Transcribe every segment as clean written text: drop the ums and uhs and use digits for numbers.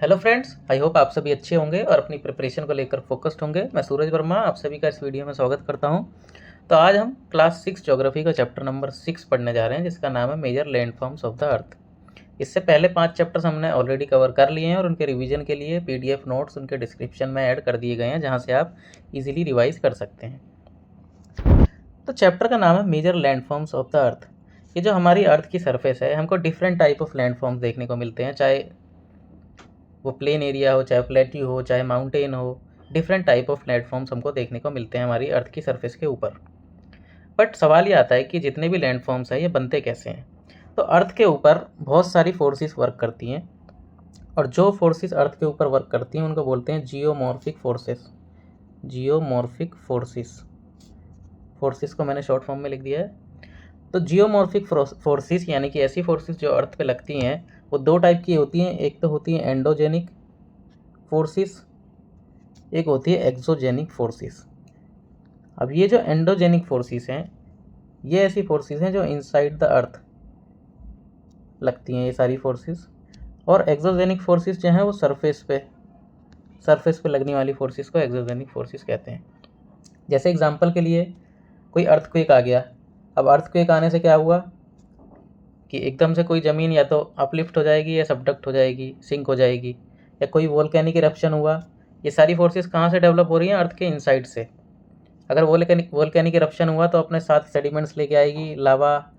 Hello friends, I hope आप सभी अच्छे होंगे और अपनी प्रिपरेशन को लेकर फोकस्ड होंगे। मैं सूरज वर्मा आप सभी का इस वीडियो में स्वागत करता हूं। तो आज हम क्लास 6 ज्योग्राफी का चैप्टर नंबर 6 पढ़ने जा रहे हैं, जिसका नाम है major landforms of the earth. इससे पहले 5 चैप्टर्स हमने ऑलरेडी कवर कर लिए हैं और उनके रिवीजन के लिए PDF नोट्स उनके डिस्क्रिप्शन में ऐड कर दिए गए हैं, जहाँ से आप ईजिली रिवाइज कर सकते हैं। तो चैप्टर का नाम है major landforms of the earth. ये जो हमारी अर्थ की सरफेस है, हमको डिफरेंट टाइप ऑफ लैंडफॉर्म्स देखने को मिलते हैं, चाहे वो प्लेन एरिया हो, चाहे प्लेट्यू हो, चाहे माउंटेन हो। डिफरेंट टाइप ऑफ प्लेटफॉर्म्स हमको देखने को मिलते हैं हमारी अर्थ की सरफेस के ऊपर। बट सवाल ये आता है कि जितने भी लैंडफॉर्म्स हैं ये बनते कैसे हैं। तो अर्थ के ऊपर बहुत सारी फोर्सेस वर्क करती हैं, और जो फोर्सेस अर्थ के ऊपर वर्क करती हैं उनको बोलते हैं geomorphic forces. Geomorphic forces, forces को मैंने शॉर्ट फॉर्म में लिख दिया है। तो जियोमॉर्फिक फोर्सेस यानी कि ऐसी फोर्सेस जो अर्थ पे लगती हैं, वो दो टाइप की होती हैं। एक तो होती है एंडोजेनिक फोर्सेस, एक होती है एक्सोजेनिक फोर्सेस। अब ये जो एंडोजेनिक फोर्सेस हैं, ये ऐसी फोर्सेस हैं जो इनसाइड द अर्थ लगती हैं, ये सारी फोर्सेस। और एक्सोजेनिक फोर्सेस जो हैं वो सरफेस पे लगने वाली फोर्सेस को एक्सोजेनिक फोर्सेस कहते हैं। जैसे एग्जांपल के लिए कोई अर्थक्वेक आ गया। अब अर्थक्वेक आने से क्या हुआ कि एकदम से कोई ज़मीन या तो अपलिफ्ट हो जाएगी या सबडक्ट हो जाएगी, सिंक हो जाएगी, या कोई वोल्केनिक इरप्शन हुआ। ये सारी फोर्सेस कहाँ से डेवलप हो रही हैं? अर्थ के इनसाइड से। अगर वोल्केनिक इरप्शन हुआ तो अपने साथ सेडिमेंट्स लेके आएगी, लावा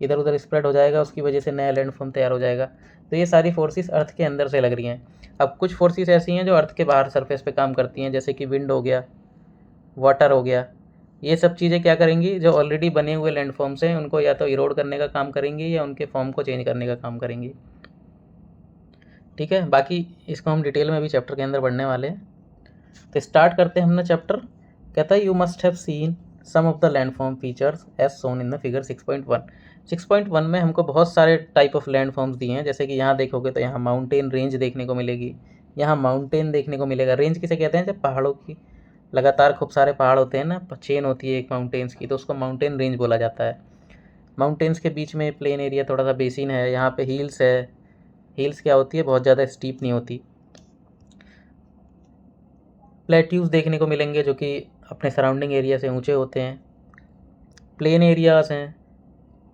इधर उधर स्प्रेड हो जाएगा, उसकी वजह से नया लैंडफॉर्म तैयार हो जाएगा। तो ये सारी फोर्सेस अर्थ के अंदर से लग रही हैं। अब कुछ फोर्सेस ऐसी हैं जो अर्थ के बाहर सरफेस पे काम करती हैं, जैसे कि विंड हो गया, वाटर हो गया। ये सब चीज़ें क्या करेंगी? जो ऑलरेडी बने हुए लैंडफॉर्म्स हैं उनको या तो इरोड करने का काम करेंगी या उनके फॉर्म को चेंज करने का काम करेंगी। ठीक है, बाकी इसको हम डिटेल में अभी चैप्टर के अंदर पढ़ने वाले हैं। तो स्टार्ट करते हैं हमने चैप्टर। कहता है you must have seen some of the landform features as shown in the figure 6.1। 6.1 में हमको बहुत सारे टाइप ऑफ लैंडफॉर्म्स दिए हैं। जैसे कि यहाँ देखोगे तो यहाँ माउंटेन रेंज देखने को मिलेगी, यहाँ माउंटेन देखने को मिलेगा। रेंज किसे कहते हैं? जब पहाड़ों की लगातार खूब सारे पहाड़ होते हैं ना, चेन होती है एक माउंटेन्स की, तो उसको माउंटेन रेंज बोला जाता है। माउंटेन्स के बीच में प्लेन एरिया, थोड़ा सा बेसिन है, यहाँ पे हिल्स है। हिल्स क्या होती है? बहुत ज़्यादा स्टीप नहीं होती। प्लेट्यूज देखने को मिलेंगे जो कि अपने सराउंडिंग एरिया से ऊंचे होते हैं। प्लेन एरियाज़ हैं।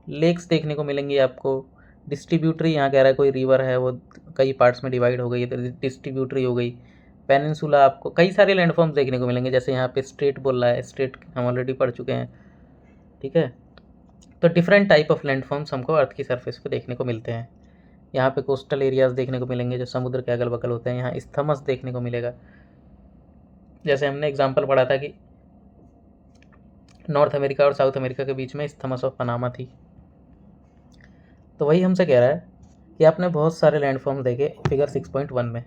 लेक्स देखने को मिलेंगी आपको। डिस्ट्रीब्यूटरी, यहाँ कह रहा है कोई रिवर है वो कई पार्ट्स में डिवाइड हो गई है तो डिस्ट्रीब्यूटरी हो गई। पेनिनसुला, आपको कई सारे लैंडफॉर्म्स देखने को मिलेंगे। जैसे यहाँ पे स्ट्रेट बोल रहा है, स्ट्रेट हम ऑलरेडी पढ़ चुके हैं। ठीक है, तो डिफरेंट टाइप ऑफ लैंडफॉर्म्स हमको अर्थ की सरफेस पे देखने को मिलते हैं। यहाँ पे कोस्टल एरियाज़ देखने को मिलेंगे जो समुद्र के अगल बगल होते हैं। यहाँ स्थमस देखने को मिलेगा। जैसे हमने एग्जाम्पल पढ़ा था कि नॉर्थ अमेरिका और साउथ अमेरिका के बीच में स्थमस ऑफ पनामा थी। तो वही हमसे कह रहा है कि आपने बहुत सारे लैंडफॉर्म्स देखे फिगर 6.1 में।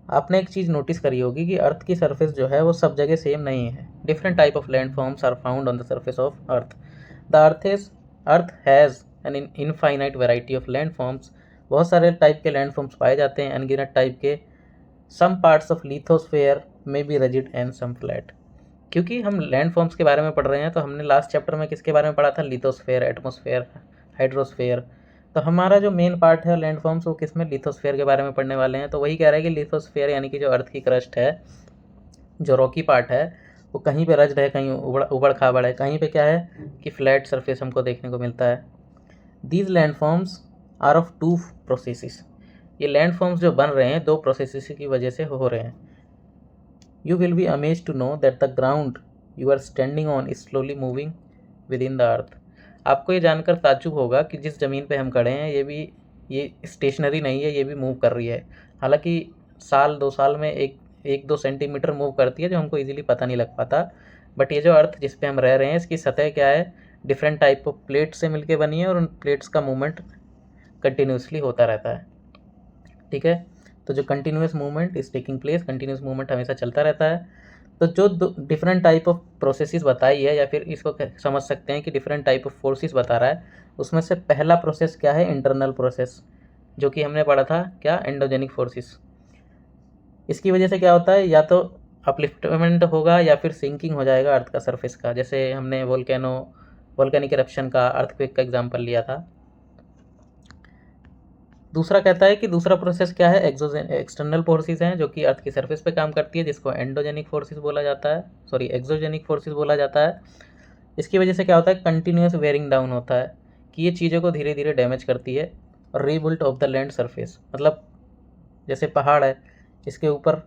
आपने एक चीज़ नोटिस करी होगी कि अर्थ की सरफेस जो है वो सब जगह सेम नहीं है। Different type of landforms are found on the surface of earth. The earth has an infinite variety of landforms. बहुत सारे टाइप के लैंडफॉर्म्स पाए जाते हैं, अनगिनत टाइप के। Some parts of lithosphere may be rigid and some flat. क्योंकि हम लैंडफॉर्म्स के बारे में पढ़ रहे हैं तो हमने लास्ट चैप्टर में किसके बारे में पढ़ा था? Lithosphere, atmosphere, hydrosphere. तो हमारा जो मेन पार्ट है लैंडफॉर्म्स, वो किस में? लिथोस्फेयर के बारे में पढ़ने वाले हैं। तो वही कह रहा है कि लिथोस्फेयर यानी कि जो अर्थ की क्रस्ट है, जो रॉकी पार्ट है, वो कहीं पे रज्ड है, कहीं उबड़ खाबड़ है, कहीं पे क्या है कि फ्लैट सरफेस हमको देखने को मिलता है। These landforms are of two processes. ये लैंडफॉर्म्स जो बन रहे हैं दो प्रोसेसेस की वजह से हो रहे हैं। You will be amazed to know that the ground you are standing on is slowly moving within the earth। आपको ये जानकर ताज्जुब होगा कि जिस ज़मीन पे हम खड़े हैं ये स्टेशनरी नहीं है, ये भी मूव कर रही है। हालांकि साल 2 साल में एक 2 सेंटीमीटर मूव करती है, जो हमको इजीली पता नहीं लग पाता। बट ये जो अर्थ जिस पे हम रह रहे हैं, इसकी सतह क्या है? डिफरेंट टाइप ऑफ प्लेट से मिलके बनी है और उन प्लेट्स का मूवमेंट कंटिन्यूसली होता रहता है। ठीक है, तो जो continuous movement is taking place, continuous movement हमेशा चलता रहता है। तो जो डिफरेंट टाइप ऑफ प्रोसेसेस बताई है, या फिर इसको समझ सकते हैं कि डिफरेंट टाइप ऑफ फोर्सेस बता रहा है, उसमें से पहला प्रोसेस क्या है? इंटरनल प्रोसेस, जो कि हमने पढ़ा था क्या? Endogenic forces. इसकी वजह से क्या होता है? या तो अपलिफ्टमेंट होगा या फिर सिंकिंग हो जाएगा अर्थ का सरफेस का। जैसे हमने वोल्केनिक इरप्शन का, अर्थक्वेक का एग्जाम्पल लिया था। दूसरा कहता है कि दूसरा प्रोसेस क्या है, एक्सटर्नल फोर्सेस हैं जो कि अर्थ की सरफेस पे काम करती है, जिसको एंडोजेनिक फोर्सेस बोला जाता है, सॉरी एक्सोजेनिक फोर्सेस बोला जाता है। इसकी वजह से क्या होता है, कंटिन्यूस वेयरिंग डाउन होता है कि ये चीज़ों को धीरे धीरे डैमेज करती है। और rebuilt of the land surface, मतलब जैसे पहाड़ है, इसके ऊपर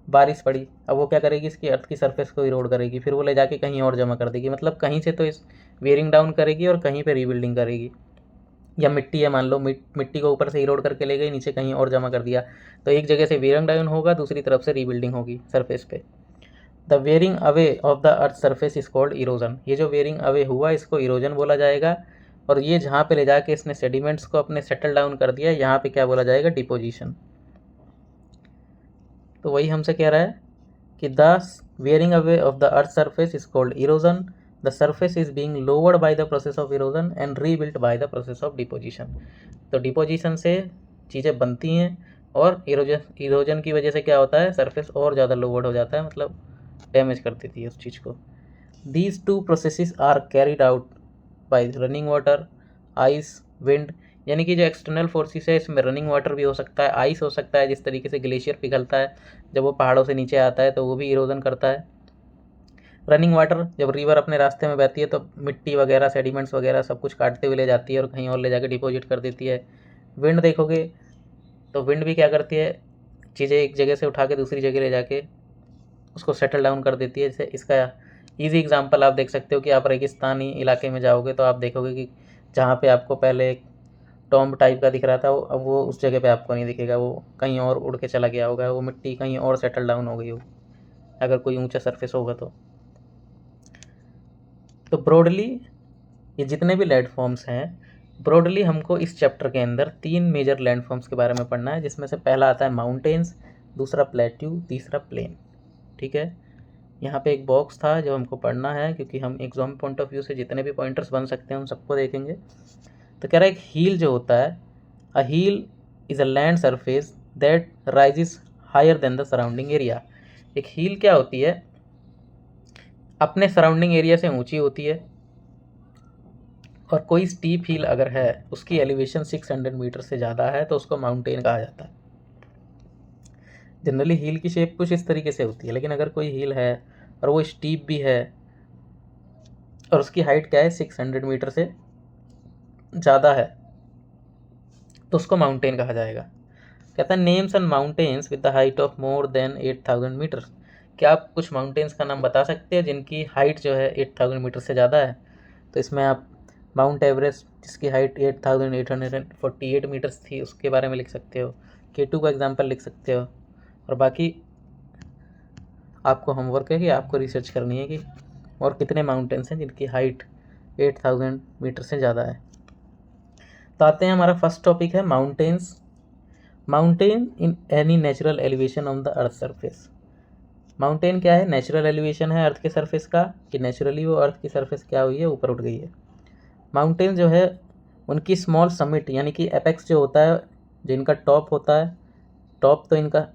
बारिश पड़ी, अब वो क्या करेगी, इसकी अर्थ की सरफेस को इरोड करेगी, फिर वो ले जाके कहीं और जमा कर देगी, मतलब कहीं से तो इस वेयरिंग डाउन करेगी और कहीं पे रीबिल्डिंग करेगी। या मिट्टी है, मान लो मिट्टी को ऊपर से इरोड करके ले गई, नीचे कहीं और जमा कर दिया, तो एक जगह से वेयरिंग डाउन होगा, दूसरी तरफ से रीबिल्डिंग होगी सरफेस पे। The wearing away of the earth surface is called erosion. ये जो वेयरिंग अवे हुआ इसको इरोजन बोला जाएगा। और ये जहाँ पे ले जाके इसने सेडिमेंट्स को अपने सेटल डाउन कर दिया, यहाँ पे क्या बोला जाएगा, डिपोजिशन। तो वही हमसे कह रहा है कि the wearing away of the earth surface is called erosion, the surface is being lowered by the process of erosion and rebuilt by the process of deposition. तो डिपोजिशन से चीज़ें बनती हैं और इरोजन की वजह से क्या होता है, सरफेस और ज़्यादा लोवर्ड हो जाता है, मतलब डैमेज कर देती है उस चीज़ को। These two processes are carried out by running water, ice, wind. यानी कि जो एक्सटर्नल फोर्सेस है इसमें रनिंग वाटर भी हो सकता है, आइस हो सकता है, जिस तरीके से ग्लेशियर पिघलता है जब वो पहाड़ों से नीचे आता है तो वो भी इरोजन करता है। रनिंग वाटर, जब रिवर अपने रास्ते में बहती है तो मिट्टी वगैरह, सेडिमेंट्स वगैरह सब कुछ काटते हुए ले जाती है और कहीं और ले जाकर डिपॉजिट कर देती है। विंड देखोगे तो विंड भी क्या करती है, चीज़ें एक जगह से उठा के दूसरी जगह ले जाके उसको सेटल डाउन कर देती है। जैसे इसका ईजी एग्जांपल आप देख सकते हो कि आप रेगिस्तानी इलाके में जाओगे तो आप देखोगे कि जहाँ पे आपको पहले एक टॉम्ब टाइप का दिख रहा था, अब वो उस जगह पे आपको नहीं दिखेगा, वो कहीं और उड़ के चला गया होगा, वो मिट्टी कहीं और सेटल डाउन हो गई हो, अगर कोई ऊंचा सरफेस होगा तो ब्रॉडली ये जितने भी लैंडफॉर्म्स हैं, ब्रॉडली हमको इस चैप्टर के अंदर 3 मेजर लैंडफॉर्म्स के बारे में पढ़ना है, जिसमें से पहला आता है माउंटेन्स, दूसरा प्लेट्यू, तीसरा प्लेन। ठीक है, यहाँ पे एक बॉक्स था जो हमको पढ़ना है, क्योंकि हम एग्जाम पॉइंट ऑफ व्यू से जितने भी पॉइंटर्स बन सकते हैं उन सबको देखेंगे। तो कह रहा है एक हील जो होता है, a hill is a land surface that rises higher than the surrounding area. एक हील क्या होती है, अपने सराउंडिंग एरिया से ऊंची होती है, और कोई स्टीप हील अगर है, उसकी एलिवेशन 600 मीटर से ज़्यादा है तो उसको माउंटेन कहा जाता है। जनरली हील की शेप कुछ इस तरीके से होती है, लेकिन अगर कोई हील है और वो स्टीप भी है और उसकी हाइट क्या है, 600 मीटर से ज़्यादा है, तो उसको माउंटेन कहा जाएगा। कहता है names and mountains with the height of more than 8000 metres. क्या आप कुछ माउंटेन्स का नाम बता सकते हैं जिनकी हाइट जो है 8000 मीटर से ज़्यादा है? तो इसमें आप माउंट एवरेस्ट जिसकी हाइट 8848 मीटर्स थी उसके बारे में लिख सकते हो, K2 का एग्जाम्पल लिख सकते हो, और बाकी आपको होमवर्क है कि आपको रिसर्च करनी है कि और कितने माउंटेन्स हैं जिनकी हाइट 8000 मीटर से ज़्यादा है। तो आते हैं, हमारा फर्स्ट टॉपिक है mountains. Mountain in any natural elevation on the earth surface. Mountain क्या है, नेचुरल एलिवेशन है अर्थ के सरफेस का, कि नेचुरली वो अर्थ की सरफेस क्या हुई है, ऊपर उठ गई है। माउंटेन जो है उनकी स्मॉल समिट यानी कि एपेक्स जो होता है, जो इनका टॉप होता है, टॉप तो इनका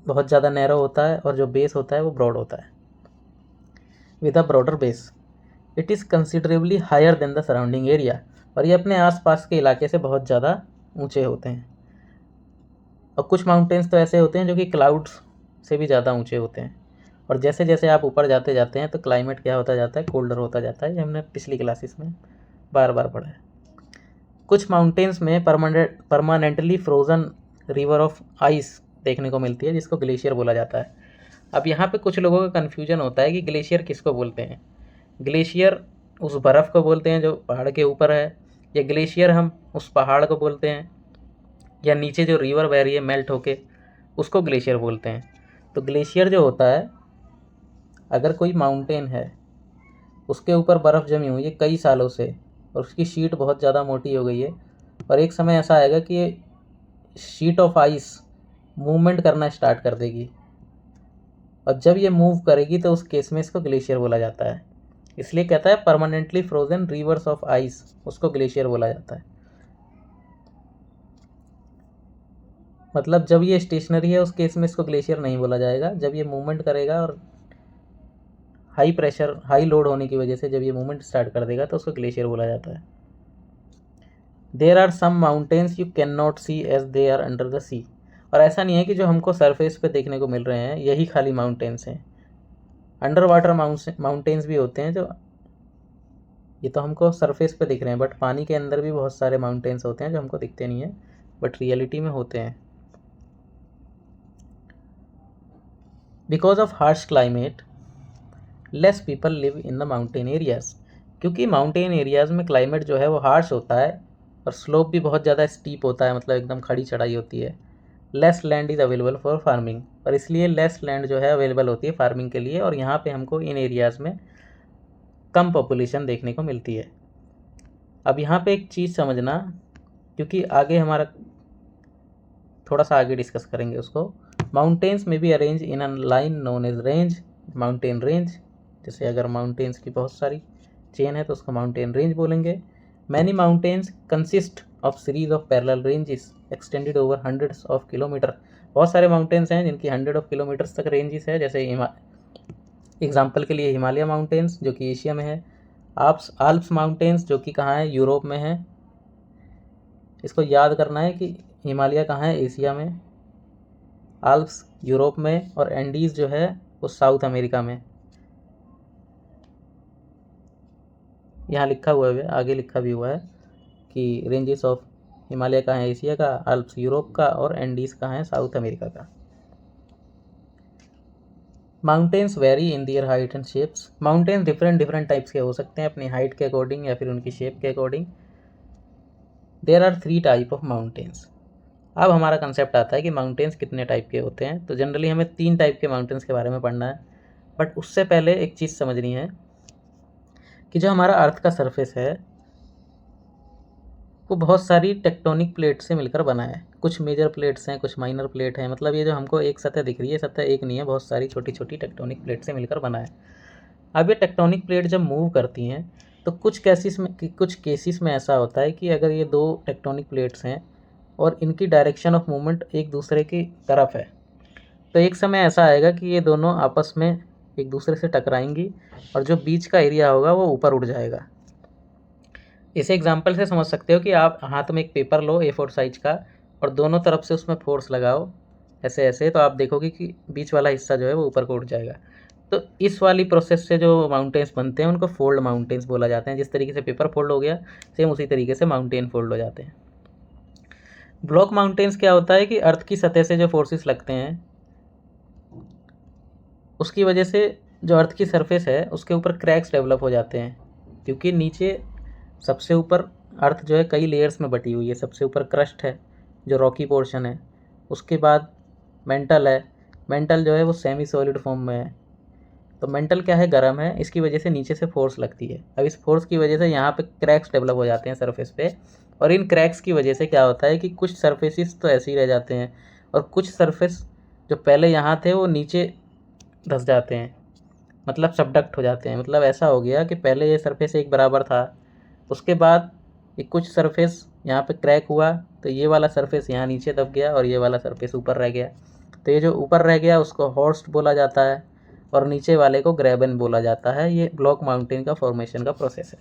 बहुत ज़्यादा नैरो होता है और जो बेस होता है वो ब्रॉड होता है, with a broader base. It is considerably higher than the surrounding area, और ये अपने आसपास के इलाके से बहुत ज़्यादा ऊंचे होते हैं। और कुछ माउंटेन्स तो ऐसे होते हैं जो कि क्लाउड्स से भी ज़्यादा ऊंचे होते हैं, और जैसे जैसे आप ऊपर जाते जाते हैं तो क्लाइमेट क्या होता जाता है, कोल्डर होता जाता है। ये हमने पिछली क्लासेस में बार बार पढ़ा है। कुछ माउंटेन्स में permanently frozen river of ice देखने को मिलती है, जिसको ग्लेशियर बोला जाता है। अब यहाँ पे कुछ लोगों का कन्फ्यूजन होता है कि ग्लेशियर किसको बोलते हैं। ग्लेशियर उस बर्फ़ को बोलते हैं जो पहाड़ के ऊपर है, या ग्लेशियर हम उस पहाड़ को बोलते हैं, या नीचे जो रिवर बह रही है मेल्ट होके उसको ग्लेशियर बोलते हैं। तो ग्लेशियर जो होता है, अगर कोई माउंटेन है उसके ऊपर बर्फ़ जमी हुई है कई सालों से और उसकी शीट बहुत ज़्यादा मोटी हो गई है, और एक समय ऐसा आएगा कि ये शीट ऑफ आइस मूवमेंट करना स्टार्ट कर देगी, और जब ये मूव करेगी तो उस केस में इसको ग्लेशियर बोला जाता है। इसलिए कहता है permanently frozen reverse of ice, उसको ग्लेशियर बोला जाता है। मतलब जब ये स्टेशनरी है उस केस में इसको ग्लेशियर नहीं बोला जाएगा, जब ये मूवमेंट करेगा और हाई प्रेशर हाई लोड होने की वजह से जब ये मूवमेंट स्टार्ट कर देगा तो उसको ग्लेशियर बोला जाता है। There are some mountains you can not see as they are under the sea. और ऐसा नहीं है कि जो हमको सरफेस पे देखने को मिल रहे हैं यही खाली माउंटेन्स हैं, अंडर वाटर माउंटेन्स भी होते हैं। जो ये तो हमको सरफेस पे दिख रहे हैं, बट पानी के अंदर भी बहुत सारे माउंटेन्स होते हैं जो हमको दिखते नहीं हैं बट रियलिटी में होते हैं। Because of harsh climate less people live in the mountain areas. क्योंकि माउंटेन एरियाज़ में क्लाइमेट जो है वो हार्श होता है और स्लोप भी बहुत ज़्यादा स्टीप होता है, मतलब एकदम खड़ी चढ़ाई होती है। Less land is available for farming, और इसलिए लेस लैंड जो है अवेलेबल होती है फार्मिंग के लिए, और यहाँ पे हमको इन एरियाज़ में कम पॉपुलेशन देखने को मिलती है। अब यहाँ पे एक चीज़ समझना, क्योंकि आगे हमारा थोड़ा सा आगे डिस्कस करेंगे उसको। माउंटेन्स में be arrange in a line known as range, mountain range. जैसे अगर माउंटेन्स की बहुत सारी चेन है तो उसको माउंटेन रेंज बोलेंगे। Many mountains consist of series of parallel ranges extended over hundreds of kilometre. बहुत सारे माउंटेन्स हैं जिनकी 100 ऑफ किलोमीटर्स तक रेंजेस है। जैसे एग्जाम्पल के लिए हिमालय माउंटेन्स जो कि एशिया में है, आल्प्स माउंटेन्स जो कि कहाँ है, यूरोप में है। इसको याद करना है कि हिमालय कहाँ है, एशिया में, आल्प्स यूरोप में, और एंडीज़ जो है वो साउथ अमेरिका में। यहाँ लिखा हुआ है, आगे लिखा भी हुआ है कि रेंजेस ऑफ हिमालय कहाँ है, एशिया का, आल्प्स यूरोप का, और एंडीज़ कहाँ है, साउथ अमेरिका का। Mountains vary in their height and shapes. Mountains different types के हो सकते हैं अपनी हाइट के अकॉर्डिंग या फिर उनकी शेप के according. There are 3 type of mountains. अब हमारा कंसेप्ट आता है कि माउंटेन्स कितने टाइप के होते हैं। तो जनरली हमें 3 टाइप के माउंटेन्स के बारे में पढ़ना है, बट उससे पहले एक चीज़ समझनी है कि जो हमारा अर्थ का सरफेस है वो बहुत सारी टेक्टोनिक प्लेट से मिलकर बना है। कुछ मेजर प्लेट्स हैं, कुछ माइनर प्लेट हैं। मतलब ये जो हमको एक सतह दिख रही है, सतह एक नहीं है, बहुत सारी छोटी छोटी टेक्टोनिक प्लेट से मिलकर बना है। अब ये टेक्टोनिक प्लेट जब मूव करती हैं तो कुछ केसेस में ऐसा होता है कि अगर ये 2 टेक्टोनिक प्लेट्स हैं और इनकी डायरेक्शन ऑफ मूवमेंट एक दूसरे की तरफ है, तो एक समय ऐसा आएगा कि ये दोनों आपस में एक दूसरे से टकराएंगी और जो बीच का एरिया होगा वो ऊपर उठ जाएगा। इसे एग्जांपल से समझ सकते हो कि आप हाथ में एक पेपर लो A4 साइज का और दोनों तरफ से उसमें फोर्स लगाओ ऐसे ऐसे, तो आप देखोगे कि बीच वाला हिस्सा जो है वो ऊपर को उठ जाएगा। तो इस वाली प्रोसेस से जो माउंटेन्स बनते हैं उनको फोल्ड माउंटेन्स बोला जाते हैं। जिस तरीके से पेपर फोल्ड हो गया, सेम उसी तरीके से माउंटेन फोल्ड हो जाते हैं। ब्लॉक माउंटेन्स क्या होता है कि अर्थ की सतह से जो फोर्सेस लगते हैं उसकी वजह से जो अर्थ की सरफेस है उसके ऊपर क्रैक्स डेवलप हो जाते हैं, क्योंकि नीचे सबसे ऊपर अर्थ जो है कई लेयर्स में बटी हुई है। सबसे ऊपर क्रस्ट है जो रॉकी पोर्शन है, उसके बाद मेंटल है। मेंटल जो है वो सेमी सॉलिड फॉर्म में है। तो मेंटल क्या है, गर्म है, इसकी वजह से नीचे से फोर्स लगती है। अब इस फोर्स की वजह से यहाँ पे क्रैक्स डेवलप हो जाते हैं सरफेस पे, और इन क्रैक्स की वजह से क्या होता है कि कुछ सरफेसिस तो ऐसे ही रह जाते हैं और कुछ सरफेस जो पहले यहाँ थे वो नीचे धंस जाते हैं, मतलब सबडक्ट हो जाते हैं। मतलब ऐसा हो गया कि पहले ये सरफेस एक बराबर था, उसके बाद ये कुछ सरफेस यहाँ पे क्रैक हुआ तो ये वाला सरफेस यहाँ नीचे दब गया और ये वाला सरफेस ऊपर रह गया। तो ये जो ऊपर रह गया उसको हॉर्स्ट बोला जाता है और नीचे वाले को ग्रेबन बोला जाता है। ये ब्लॉक माउंटेन का फॉर्मेशन का प्रोसेस है।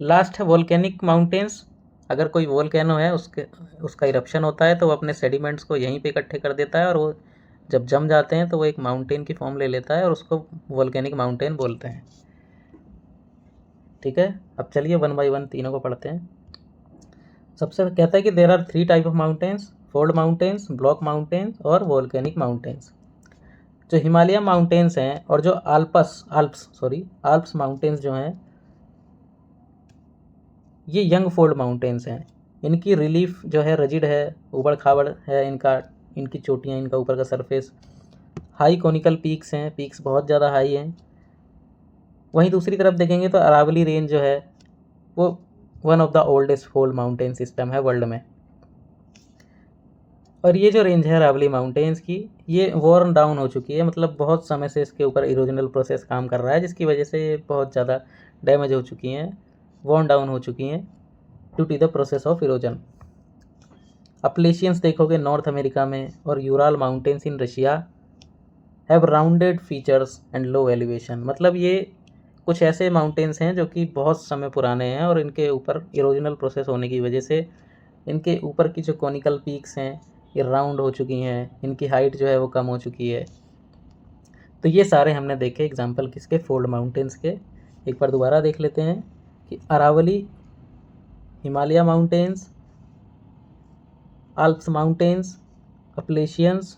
लास्ट है वोल्केनिक माउंटेन्स। अगर कोई वोल्केनो है उसका इरप्शन होता है तो वो अपने सेडिमेंट्स को यहीं पे इकट्ठे कर देता है और वो जब जम जाते हैं तो वो एक माउंटेन की फॉर्म ले लेता है और उसको वोल्केनिक माउंटेन बोलते हैं। ठीक है, अब चलिए 1 बाय 1 तीनों को पढ़ते हैं। सबसे कहता है कि there are 3 type of mountains, fold mountains, block mountains और वोल्केनिक माउंटेन्स। जो हिमालय माउंटेन्स हैं और जो आल्प्स माउंटेन्स जो हैं ये यंग फोल्ड माउंटेन्स हैं। इनकी रिलीफ जो है रजिड है, उबड़ खाबड़ है इनकी चोटियाँ, इनका ऊपर का सरफेस। हाई कोनिकल पीक्स हैं, पीक्स बहुत ज़्यादा हाई हैं। वहीं दूसरी तरफ देखेंगे तो अरावली रेंज जो है वो one of the oldest fold mountain system है वर्ल्ड में। और ये जो रेंज है अरावली माउंटेन्स की, ये वॉर्न डाउन हो चुकी है, मतलब बहुत समय से इसके ऊपर इरोजनल प्रोसेस काम कर रहा है, जिसकी वजह से ये बहुत ज़्यादा डैमेज हो चुकी हैं, वॉर्न डाउन हो चुकी हैं due to the process of erosion. Appalachians देखोगे नॉर्थ अमेरिका में और Ural mountains in Russia have rounded features and low elevation. मतलब ये कुछ ऐसे माउंटेन्स हैं जो कि बहुत समय पुराने हैं और इनके ऊपर इरोजनल प्रोसेस होने की वजह से इनके ऊपर की जो कॉनिकल पीक्स हैं ये राउंड हो चुकी हैं, इनकी हाइट जो है वो कम हो चुकी है। तो ये सारे हमने देखे एग्जाम्पल किसके, फोल्ड माउंटेन्स के। एक बार दोबारा देख लेते हैं कि Aravalli, Himalaya mountains, Alps mountains, Appalachians,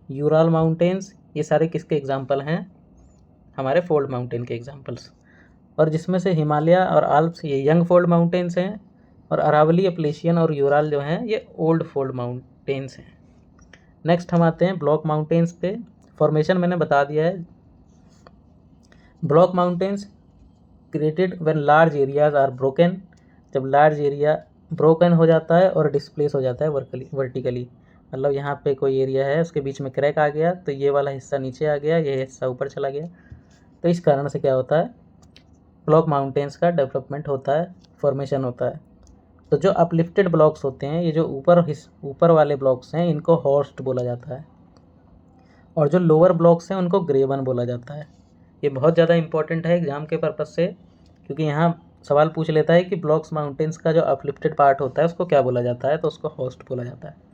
Ural mountains, ये सारे किसके एग्जाम्पल हैं, हमारे फोल्ड माउंटेन के एग्जाम्पल्स। और जिसमें से हिमालय और आल्प्स ये यंग फोल्ड माउंटेन्स हैं और अरावली, अपलेशियन और यूराल जो हैं ये ओल्ड फोल्ड माउंटेन्स हैं। नेक्स्ट हम आते हैं ब्लॉक माउंटेन्स पे। फॉर्मेशन मैंने बता दिया है। Block mountains created when large areas are broken, जब लार्ज एरिया ब्रोकन हो जाता है और डिस्प्लेस हो जाता है वर्टिकली, मतलब यहाँ पे कोई एरिया है उसके बीच में क्रैक आ गया तो ये वाला हिस्सा नीचे आ गया, ये हिस्सा ऊपर चला गया, तो इस कारण से क्या होता है, ब्लॉक माउंटेन्स का डेवलपमेंट होता है, फॉर्मेशन होता है। तो जो अपलिफ्टेड ब्लॉक्स होते हैं, ये जो ऊपर वाले ब्लॉक्स हैं इनको हॉर्स्ट बोला जाता है, और जो लोअर ब्लॉक्स हैं उनको ग्रेवन बोला जाता है। ये बहुत ज़्यादा इंपॉर्टेंट है एग्जाम के पर्पज़ से, क्योंकि यहाँ सवाल पूछ लेता है कि ब्लॉक्स माउंटेन्स का जो अपलिफ्टेड पार्ट होता है उसको क्या बोला जाता है, तो उसको हॉर्स्ट बोला जाता है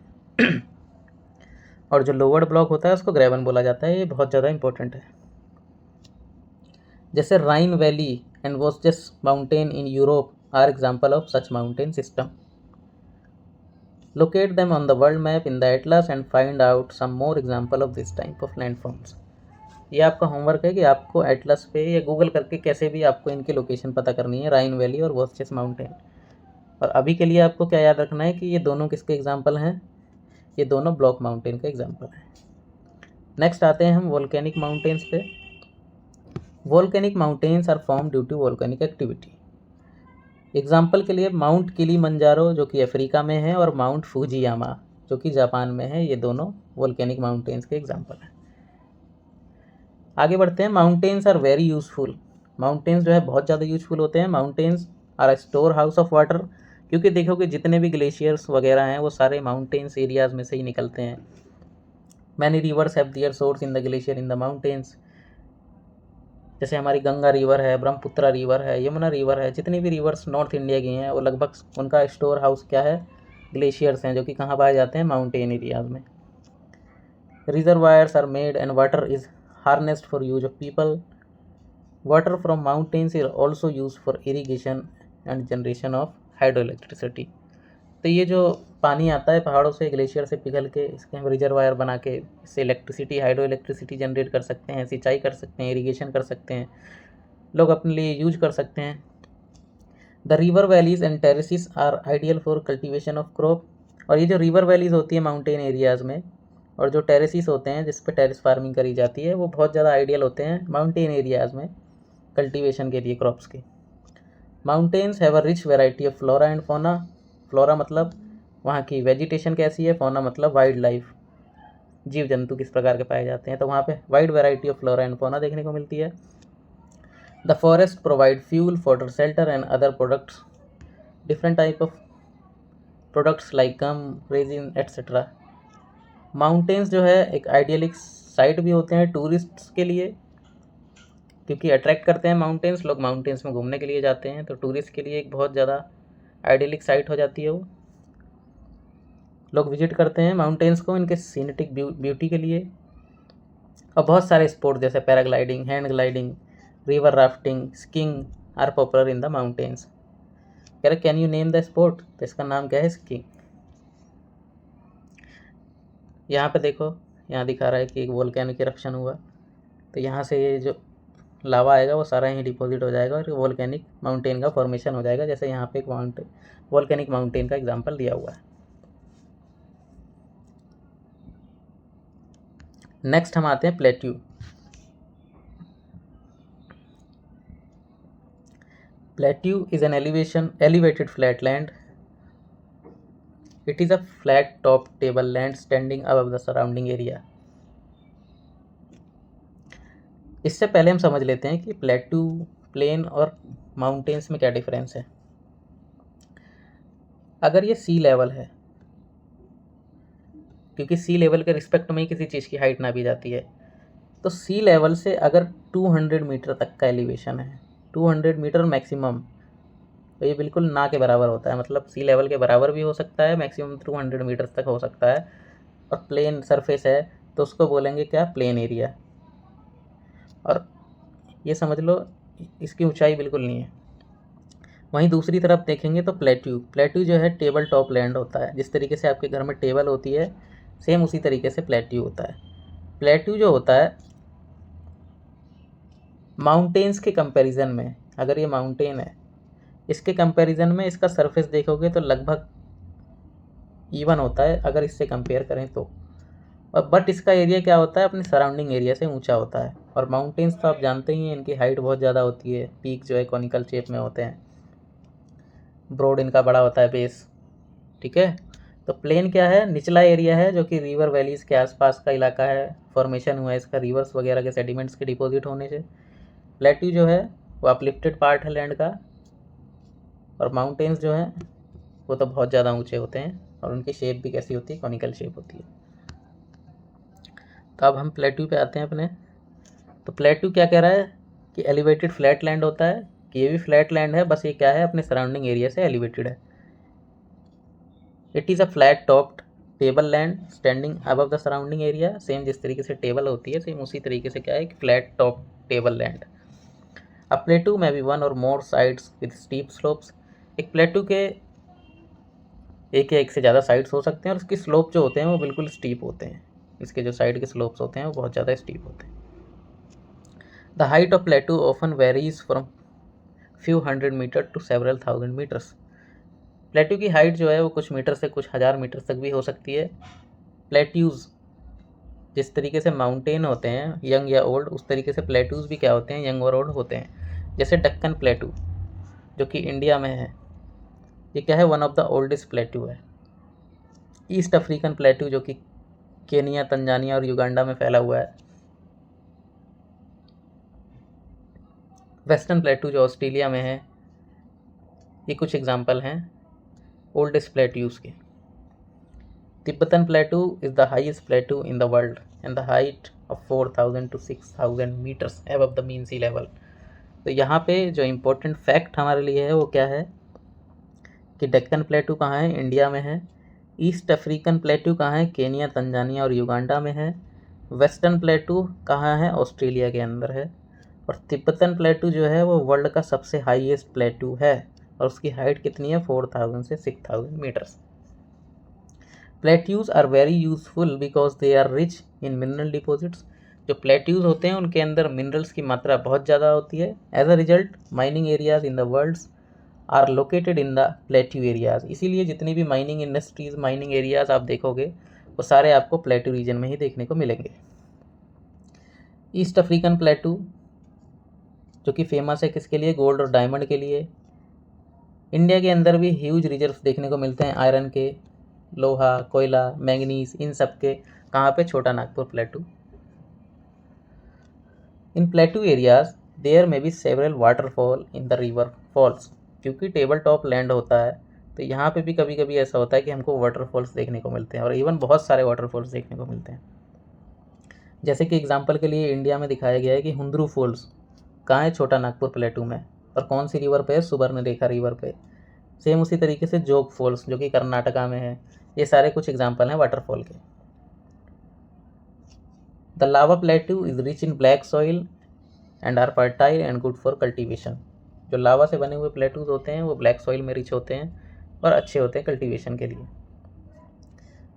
और जो लोअर ब्लॉक होता है उसको ग्रेवन बोला जाता है। ये बहुत ज़्यादा इंपॉर्टेंट है। जैसे Rhine valley and Vosges mountain in Europe are example of such mountain system. Locate them on the world map in the atlas and find out some more example of this type of landforms. ये आपका homework है कि आपको Atlas पे या Google करके कैसे भी आपको इनकी लोकेशन पता करनी है, राइन वैली और वोस्जेस माउंटेन। और अभी के लिए आपको क्या याद रखना है कि ये दोनों किसके एग्जाम्पल हैं, ये दोनों ब्लॉक माउंटेन के एग्जाम्पल हैं। नेक्स्ट आते हैं हम वोल्केनिक माउंटेन्स पे। Volcanic mountains are form due to volcanic activity. Example के लिए माउंट किलीमंजारो जो कि अफ्रीका में है और माउंट फूजियामा जो कि जापान में है, ये दोनों वोल्केनिक माउंटेन्स के एग्जाम्पल हैं। आगे बढ़ते हैं। Mountains are very useful. Mountains जो है बहुत ज़्यादा यूजफुल होते हैं। Mountains are a store house of water, क्योंकि देखो कि जितने भी ग्लेशियर्स वगैरह हैं वो सारे माउंटेन्स एरियाज में से ही निकलते हैं। Many reverse have their source in the glacier in the mountains. जैसे हमारी गंगा रिवर है, ब्रह्मपुत्रा रिवर है, यमुना रिवर है, जितनी भी रिवर्स नॉर्थ इंडिया की हैं वो लगभग उनका स्टोर हाउस क्या है, ग्लेशियर्स हैं, जो कि कहाँ पाए जाते हैं, माउंटेन एरियाज में। Reservoirs are made and water is harnessed for use of people. Water from mountains is also use for irrigation and generation of hydro electricity. तो ये जो पानी आता है पहाड़ों से, ग्लेशियर से पिघल के, इसके हम रिजर्वायर बना के इससे इलेक्ट्रिसिटी, हाइड्रो इलेक्ट्रिसिटी जनरेट कर सकते हैं, सिंचाई कर सकते हैं, इरिगेशन कर सकते हैं, लोग अपने लिए यूज कर सकते हैं। The river valleys and terraces are ideal for cultivation of crop. और ये जो रिवर वैलीज होती है माउंटेन एरियाज़ में, और जो टेरेसिस होते हैं जिस पे टेरेस फार्मिंग करी जाती है, वो बहुत ज़्यादा आइडियल होते हैं माउंटेन एरियाज़ में कल्टीवेशन के लिए, क्रॉप्स के। Mountains have a rich variety of flora and फोना। फ्लोरा मतलब वहाँ की वेजिटेशन कैसी है, फोना मतलब वाइल्ड लाइफ, जीव जंतु किस प्रकार के पाए जाते हैं, तो वहाँ पे wide variety of flora and fauna देखने को मिलती है। The forest provide fuel, fodder, shelter and other products, different type of products like gum, resin etcetera. Mountains जो है एक आइडियलिक साइट भी होते हैं टूरिस्ट्स के लिए, क्योंकि अट्रैक्ट करते हैं माउंटेन्स, लोग माउंटेन्स में घूमने के लिए जाते हैं, तो टूरिस्ट के लिए एक बहुत ज़्यादा आइडियलिक साइट हो जाती है वो। लोग विजिट करते हैं माउंटेन्स को इनके सीनेटिक ब्यूटी के लिए। और बहुत सारे स्पोर्ट जैसे paragliding, hand gliding, river rafting, skiing are popular in the mountains. कह रहे can you name the sport, तो इसका नाम क्या है, स्कीइंग। यहाँ पे देखो, यहाँ दिखा रहा है कि एक वोल्केनिक इरप्शन हुआ, तो यहाँ से ये जो लावा आएगा वो सारा यहीं डिपॉजिट हो जाएगा और वोल्केनिक माउंटेन का फॉर्मेशन हो जाएगा। जैसे यहाँ पे एक वोल्केनिक माउंटेन का एग्जाम्पल दिया हुआ है। नेक्स्ट हम आते हैं plateau. Plateau is an elevated flat land. It is a flat top table land standing above the surrounding area. इससे पहले हम समझ लेते हैं कि प्लेट्यू, प्लेन और माउंटेन्स में क्या डिफरेंस है। अगर ये सी लेवल है, क्योंकि सी लेवल के रिस्पेक्ट में ही किसी चीज़ की हाइट नापी जाती है, तो सी लेवल से अगर 200 मीटर तक का एलिवेशन है, 200 मीटर मैक्सिमम, तो ये बिल्कुल ना के बराबर होता है, मतलब सी लेवल के बराबर भी हो सकता है, मैक्सिमम 200 मीटर तक हो सकता है। और प्लेन सरफेस है तो उसको बोलेंगे क्या, प्लेन एरिया। और ये समझ लो इसकी ऊंचाई बिल्कुल नहीं है। वहीं दूसरी तरफ देखेंगे तो प्लेट्यू जो है टेबल टॉप लैंड होता है। जिस तरीके से आपके घर में टेबल होती है, सेम उसी तरीके से प्लेट्यू होता है। प्लेट्यू जो होता है माउंटेन्स के कंपैरिजन में, अगर ये माउंटेन है, इसके कंपैरिजन में इसका सरफेस देखोगे तो लगभग इवन होता है अगर इससे कंपेयर करें तो। और बट इसका एरिया क्या होता है, अपने सराउंडिंग एरिया से ऊंचा होता है। और माउंटेन्स तो आप जानते ही हैं, इनकी हाइट बहुत ज़्यादा होती है, पीक जो है कॉनिकल शेप में होते हैं, ब्रॉड इनका बड़ा होता है बेस, ठीक है। तो प्लेन क्या है, निचला एरिया है जो कि रिवर वैलीज़ के आसपास का इलाका है, फॉर्मेशन हुआ है इसका रिवर्स वगैरह के सेडिमेंट्स के डिपॉजिट होने से। प्लेट्यू जो है वो अपलिफ्टेड पार्ट है लैंड का। और माउंटेन्स जो हैं वो तो बहुत ज़्यादा ऊंचे होते हैं, और उनकी शेप भी कैसी होती है, कॉनिकल शेप होती है। तो अब हम प्लेट्यू पे आते हैं अपने। तो प्लेट्यू क्या कह रहा है कि एलिवेटेड फ्लैट लैंड होता है, कि ये भी फ्लैट लैंड है, बस ये क्या है, अपने सराउंडिंग एरिया से एलिवेटेड है। It is a flat topped table land standing above the surrounding area. Same जिस तरीके से टेबल होती है, सेम उसी तरीके से क्या है कि फ्लैट टॉप टेबल लैंड। अ प्लेट्यू में बी वन और मोर साइड्स विद स्टीप स्लोप्स। एक प्लेट्यू के एक या एक से ज़्यादा साइड्स हो सकते हैं, और उसकी स्लोप जो होते हैं वो बिल्कुल स्टीप होते हैं। इसके जो साइड के स्लोप्स होते हैं वो बहुत ज़्यादा स्टीप होते हैं। The height of plateau often varies from few hundred metre to several thousand metres. Plateau की हाइट जो है वो कुछ मीटर से कुछ हज़ार मीटर तक भी हो सकती है। प्लेट्यूज़ जिस तरीके से माउंटेन होते हैं यंग या ओल्ड, उस तरीके से प्लेट्यूज़ भी क्या होते हैं, यंग और ओल्ड होते हैं। जैसे डक्कन प्लेट्यू जो कि इंडिया में है, ये क्या है, one of the oldest plateau है। ईस्ट अफ्रीकन प्लेट्यू जो कि केनिया, तंजानिया और युगांडा में फैला हुआ है। वेस्टर्न प्लेट्यू जो ऑस्ट्रेलिया में है। ये कुछ एग्जांपल हैं ओल्डेस्ट प्लेट्यूज़ के। Tibetan plateau is the highest plateau in the world and the height of 4000 to 6000 metres above the mean sea level. तो यहाँ पे जो इम्पोर्टेंट फैक्ट हमारे लिए है वो क्या है कि डेक्कन प्लेट्यू कहाँ है, इंडिया में है। ईस्ट अफ्रीकन प्लेट्यू कहाँ है, केनिया, तंजानिया और युगांडा में है। वेस्टर्न प्लेट्यू कहाँ है, ऑस्ट्रेलिया के अंदर है। और तिब्बतन प्लेट्यू जो है वो वर्ल्ड का सबसे हाईएस्ट प्लेट्यू है, और उसकी हाइट कितनी है, 4000 से 6000 metres. Plateaus are very useful because they are rich in mineral deposits. जो प्लेट्यूज होते हैं उनके अंदर मिनरल्स की मात्रा बहुत ज़्यादा होती है। As a result mining areas in the world are located in the plateau areas. इसीलिए जितनी भी माइनिंग इंडस्ट्रीज, माइनिंग एरियाज आप देखोगे वो सारे आपको प्लेट्यू रीजन में ही देखने को मिलेंगे। ईस्ट अफ्रीकन प्लेट्यू जो कि फेमस है किसके लिए, गोल्ड और डायमंड के लिए। इंडिया के अंदर भी ह्यूज रिजर्व्स देखने को मिलते हैं आयरन के, लोहा, कोयला, मैंगनीज, इन सब के। कहाँ पे, Chota Nagpur plateau. In plateau areas there may be several waterfall in the river falls. क्योंकि टेबल टॉप लैंड होता है तो यहाँ पे भी कभी कभी ऐसा होता है कि हमको वाटरफॉल्स देखने को मिलते हैं, और इवन बहुत सारे वाटरफॉल्स देखने को मिलते हैं। जैसे कि एग्जांपल के लिए इंडिया में दिखाया गया है कि हुंद्रू फॉल्स कहाँ है, छोटा नागपुर प्लेट्यू में, और कौन सी रिवर पे है, सुबर्णरेखा रिवर पे। सेम उसी तरीके से जोग फॉल्स जो कि कर्नाटका में है। ये सारे कुछ एग्जांपल हैं वाटरफॉल के। The lava plateau is rich in black soil and are fertile and good for cultivation. जो लावा से बने हुए प्लेट्यूज होते हैं वो ब्लैक सॉइल में रिच होते हैं और अच्छे होते हैं कल्टीवेशन के लिए।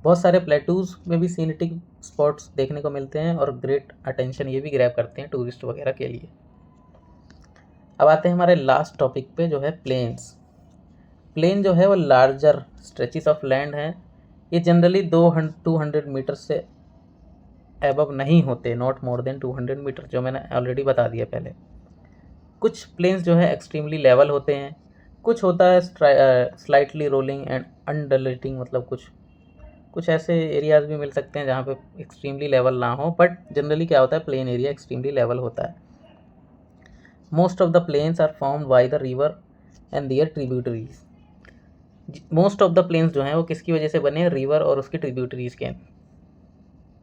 बहुत सारे प्लेट्यूज में भी सीनेटिक स्पॉट्स देखने को मिलते हैं, और ग्रेट अटेंशन ये भी ग्रैब करते हैं टूरिस्ट वगैरह के लिए। अब आते हैं हमारे लास्ट टॉपिक पे जो है प्लेन्स। प्लेन जो है वो लार्जर स्ट्रेचेस ऑफ लैंड हैं। ये जनरली 200 मीटर से एबव नहीं होते, नॉट मोर देन 200 मीटर, जो मैंने ऑलरेडी बता दिया पहले। कुछ प्लेन्स जो है एक्सट्रीमली लेवल होते हैं, कुछ होता है स्लाइटली रोलिंग एंड अनडलेटिंग, मतलब कुछ ऐसे एरियाज भी मिल सकते हैं जहाँ पे एक्सट्रीमली लेवल ना हो, बट जनरली क्या होता है, प्लेन एरिया एक्सट्रीमली लेवल होता है। Most of the plains are formed by the river and their tributaries. Most of the plains जो हैं वो किसकी वजह से बने हैं, रिवर और उसकी ट्रिब्यूटरीज के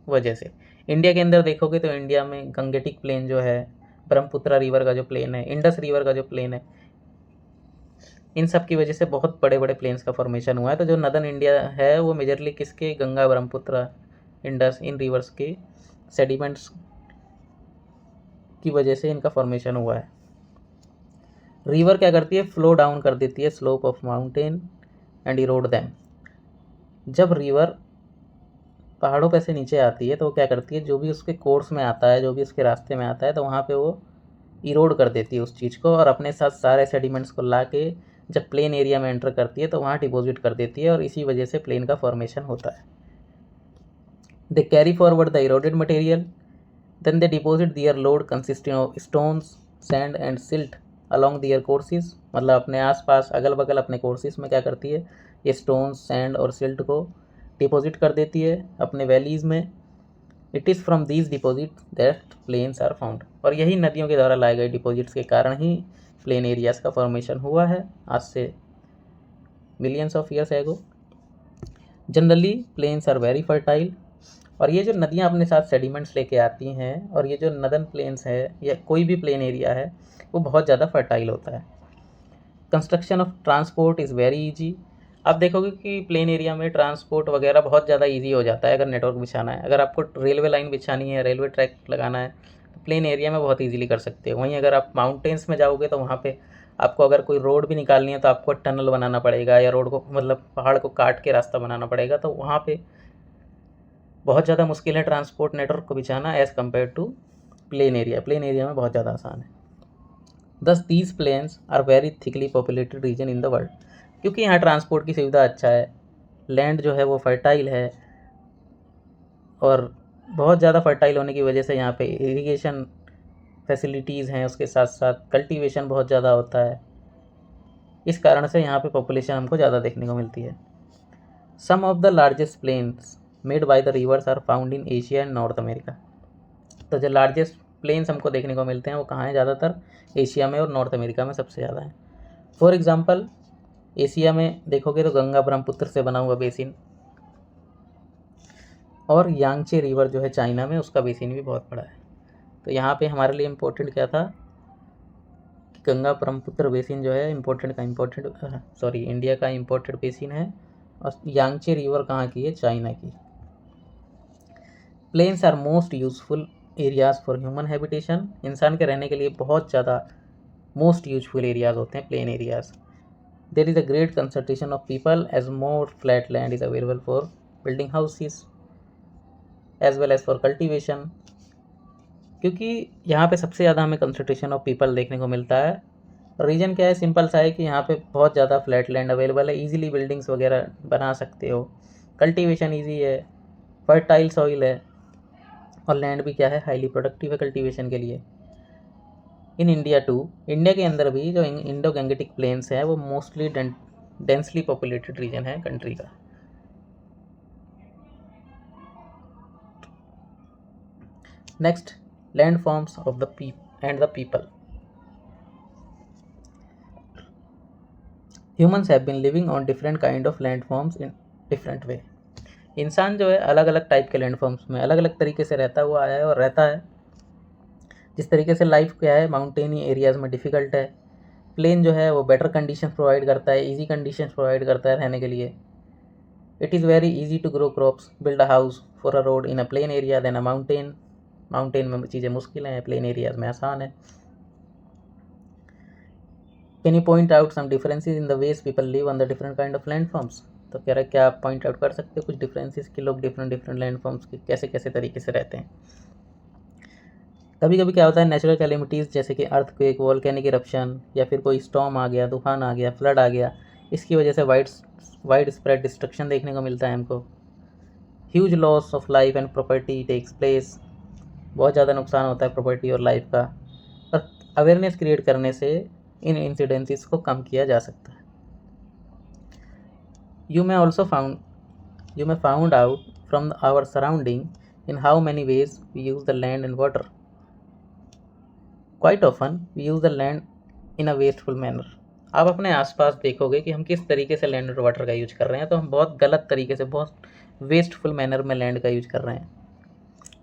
वजह से। इंडिया के अंदर देखोगे तो इंडिया में गंगेटिक प्लेन जो है, ब्रह्मपुत्रा रिवर का जो प्लेन है, इंडस रिवर का जो प्लेन है, इन सब की वजह से बहुत बड़े बड़े प्लेन्स का फॉर्मेशन हुआ है। तो जो नदर्न इंडिया है वो मेजरली किसके, गंगा, ब्रह्मपुत्रा, इंडस, इन रिवर्स के सेडिमेंट्स की वजह से इनका फॉर्मेशन हुआ है। रिवर क्या करती है, फ्लो डाउन कर देती है slope of mountain and Erode them. जब रिवर पहाड़ों पे से नीचे आती है तो वो क्या करती है, जो भी उसके कोर्स में आता है, जो भी उसके रास्ते में आता है, तो वहाँ पे वो इरोड कर देती है उस चीज़ को, और अपने साथ सारे सेडिमेंट्स को ला के जब प्लेन एरिया में एंटर करती है तो वहाँ डिपॉजिट कर देती है, और इसी वजह से प्लेन का फॉर्मेशन होता है। They carry forward the eroded material, then they deposit their load consisting of stones, sand and silt along their courses. मतलब अपने आसपास अगल बगल अपने कोर्सेज में क्या करती है, ये स्टोन्स, सैंड और सिल्ट को डिपॉजिट कर देती है अपने वैलीज़ में। It is from these deposit that plains are found. और यही नदियों के द्वारा लाए गए डिपॉजिट्स के कारण ही प्लेन एरियाज़ का फॉर्मेशन हुआ है आज से millions of years ago. Generally plains are very fertile, और ये जो नदियाँ अपने साथ सेडिमेंट्स लेके आती हैं, और ये जो नदर्न प्लेन्स है या कोई भी प्लेन एरिया है, वो बहुत ज़्यादा फर्टाइल होता है। Construction of transport is very easy. आप देखोगे कि प्लेन एरिया में ट्रांसपोर्ट वगैरह बहुत ज़्यादा ईजी हो जाता है अगर नेटवर्क बिछाना है। अगर आपको रेलवे लाइन बिछानी है, रेलवे ट्रैक लगाना है, तो प्लेन एरिया में बहुत ईजीली कर सकते हो। वहीं अगर आप माउंटेन्स में जाओगे तो वहाँ पे आपको अगर कोई रोड भी निकालनी है तो आपको टनल बनाना पड़ेगा, या रोड को मतलब पहाड़ को काट के रास्ता बनाना पड़ेगा, तो वहाँ पे बहुत ज़्यादा मुश्किल है ट्रांसपोर्ट नेटवर्क को बिछाना as compare to plain area. Plain area में बहुत ज़्यादा आसान है। Thus these plains are very thickly populated region in the world. क्योंकि यहाँ ट्रांसपोर्ट की सुविधा अच्छा है, लैंड जो है वो फर्टाइल है, और बहुत ज़्यादा फर्टाइल होने की वजह से यहाँ पे इरिगेशन फैसिलिटीज़ हैं, उसके साथ साथ कल्टीवेशन बहुत ज़्यादा होता है। इस कारण से यहाँ पे पॉपुलेशन हमको ज़्यादा देखने को मिलती है। Some of the largest plains made by the rivers are found in Asia and North America. तो जो लार्जेस्ट प्लेन्स हमको देखने को मिलते हैं वो कहाँ हैं, ज़्यादातर एशिया में और नॉर्थ अमेरिका में सबसे ज़्यादा हैं। फॉर एग्ज़ाम्पल एशिया में देखोगे तो गंगा ब्रह्मपुत्र से बना हुआ बेसिन, और यांगचे रिवर जो है चाइना में, उसका बेसिन भी बहुत बड़ा है। तो यहाँ पे हमारे लिए इम्पोर्टेंट क्या था कि गंगा ब्रह्मपुत्र बेसिन जो है इंडिया का इम्पोर्टेंट बेसिन है, और यांगचे रिवर कहाँ की है, चाइना की। Plains are most useful areas for human habitation. इंसान के रहने के लिए बहुत ज़्यादा मोस्ट यूजफुल एरियाज़ होते हैं plain areas. There is a great concentration of people as more flat land is available for building houses as well as for cultivation। क्योंकि यहाँ पे सबसे ज़्यादा हमें कंसंट्रेशन ऑफ पीपल देखने को मिलता है। रीज़न क्या है, सिंपल सा है कि यहाँ पे बहुत ज़्यादा फ्लैट लैंड अवेलेबल है, इजीली बिल्डिंग्स वगैरह बना सकते हो, कल्टीवेशन ईजी है, फर्टाइल सॉइल है, और लैंड भी क्या है, हाईली प्रोडक्टिव है कल्टीवेशन के लिए। इन इंडिया टू, इंडिया के अंदर भी जो इंडो गैंगेटिक प्लेन्स है वो मोस्टली डेंसली पॉपुलेटेड रीजन है कंट्री का। Next, land forms of the people. Humans have been living on different kind of land forms in different way. इंसान जो है अलग अलग टाइप के लैंड फॉर्म्स में अलग अलग तरीके से रहता हुआ आया है और रहता है। जिस तरीके से लाइफ क्या है माउंटेनी एरियाज़ में डिफ़िकल्ट है, प्लेन जो है वो बेटर कंडीशंस प्रोवाइड करता है, इजी कंडीशंस प्रोवाइड करता है रहने के लिए। It is very easy to grow crops, build a house for a road in a plain area than a mountain. Mountain में चीज़ें मुश्किल हैं, प्लेन एरियाज़ में आसान है। Can you point out some differences in the ways people live on the different kind of land forms. तो कह रहा है क्या आप पॉइंट आउट कर सकते हो कुछ डिफरेंसेस कि लोग डिफरेंट लैंड फॉर्म्स के कैसे कैसे तरीके से रहते हैं। कभी कभी क्या होता है, नेचुरल कैलेमिटीज़ जैसे कि अर्थक्वेक, वोल्केनिक इरप्शन, या फिर कोई स्टॉर्म आ गया, तूफान आ गया, फ्लड आ गया, इसकी वजह से वाइड स्प्रेड डिस्ट्रक्शन देखने को मिलता है हमको। Huge loss of life and property takes place, बहुत ज़्यादा नुकसान होता है प्रॉपर्टी और लाइफ का, और अवेयरनेस क्रिएट करने से इन इंसिडेंसेस को कम किया जा सकता है। You may found out from our surrounding in how many ways we use the land and water. Quite often we use the land in a wasteful manner. आप अपने आसपास देखोगे कि हम किस तरीके से लैंड और वाटर का यूज कर रहे हैं, तो हम बहुत गलत तरीके से, बहुत वेस्टफुल मैनर में लैंड का यूज कर रहे हैं।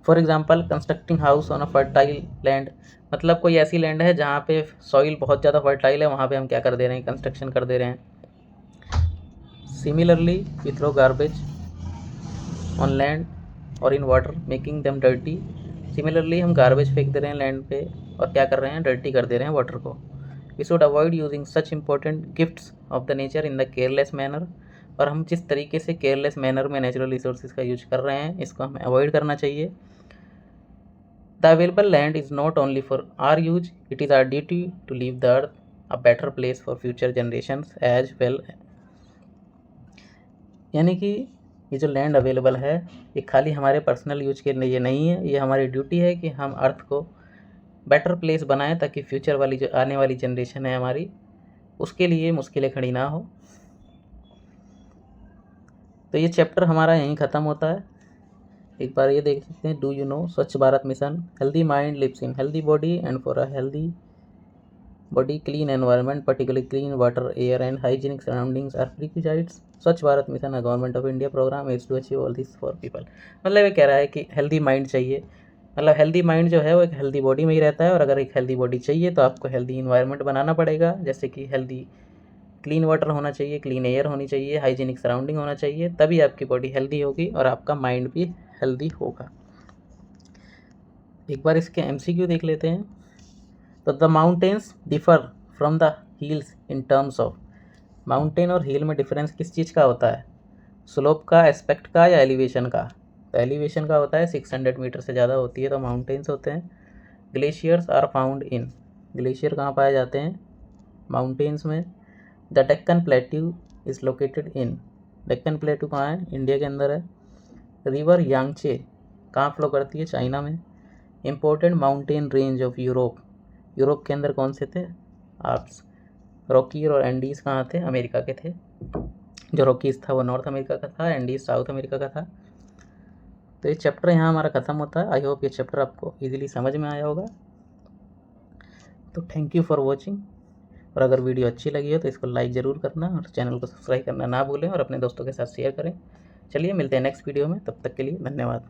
For example constructing house on a fertile land, मतलब कोई ऐसी लैंड है जहाँ पे सॉइल बहुत ज़्यादा फर्टाइल है, वहाँ पे हम क्या कर दे रहे हैं, कंस्ट्रक्शन कर दे रहे हैं। Similarly we throw garbage on land और in water making them dirty. Similarly हम गार्बेज फेंक दे रहे हैं लैंड पे और क्या कर रहे हैं, डर्टी कर दे रहे हैं वाटर को। We should avoid using such important gifts of the nature in the careless manner, और हम जिस तरीके से केयरलेस मैनर में नेचुरल रिसोर्सेज का यूज कर रहे हैं इसको हमें अवॉइड करना चाहिए। The available land is not only for our use, it is our duty to leave the earth a better place for future generations as well. यानी कि ये जो लैंड अवेलेबल है ये खाली हमारे पर्सनल यूज के लिए नहीं है, ये हमारी ड्यूटी है कि हम अर्थ को बेटर प्लेस बनाएं ताकि फ्यूचर वाली जो आने वाली जनरेशन है हमारी उसके लिए मुश्किलें खड़ी ना हो। तो ये चैप्टर हमारा यहीं ख़त्म होता है। एक बार ये देख सकते हैं, do you know Swachh Bharat mission, healthy mind lives in healthy body and for a healthy body clean environment particularly clean water air and hygienic surroundings are prerequisites. Swachh Bharat mission government of India programme is to achieve all this for people. मतलब ये कह रहा है कि healthy mind चाहिए, मतलब healthy mind जो है वो एक हेल्दी बॉडी में ही रहता है, और अगर एक हेल्दी बॉडी चाहिए तो आपको हेल्दी इन्वायरमेंट बनाना पड़ेगा, जैसे कि हेल्दी क्लीन वाटर होना चाहिए, क्लीन एयर होनी चाहिए, हाइजीनिक सराउंडिंग होना चाहिए, तभी आपकी बॉडी हेल्दी होगी और आपका माइंड भी हेल्दी होगा। एक बार इसके MCQ देख लेते हैं। तो the mountains differ from the hills in terms of, mountain और हिल में डिफरेंस किस चीज़ का होता है, स्लोप का, एस्पेक्ट का, या एलिवेशन का। तो एलिवेशन का होता है, 600 मीटर से ज़्यादा होती है तो माउंटेन्स होते हैं। Glaciers are found in, glacier कहाँ पाए जाते हैं, माउंटेन्स में। The Deccan plateau is located in, Deccan plateau कहाँ है, इंडिया के अंदर है। रिवर यांगचे कहाँ फ्लो करती है, चाइना में। Important mountain range of Europe, Europe के अंदर कौन से थे, आल्प्स। रॉकीज और एंडीज कहाँ थे, अमेरिका के थे। जो रॉकीज था वो नॉर्थ अमेरिका का था, एंडीज साउथ अमेरिका का था। तो ये चैप्टर यहाँ हमारा ख़त्म होता है। आई होप ये चैप्टर आपको इजीली समझ में आया होगा। तो थैंक यू फॉर वॉचिंग, और अगर वीडियो अच्छी लगी हो तो इसको लाइक ज़रूर करना और चैनल को सब्सक्राइब करना ना भूलें और अपने दोस्तों के साथ शेयर करें। चलिए मिलते हैं नेक्स्ट वीडियो में, तब तक के लिए धन्यवाद।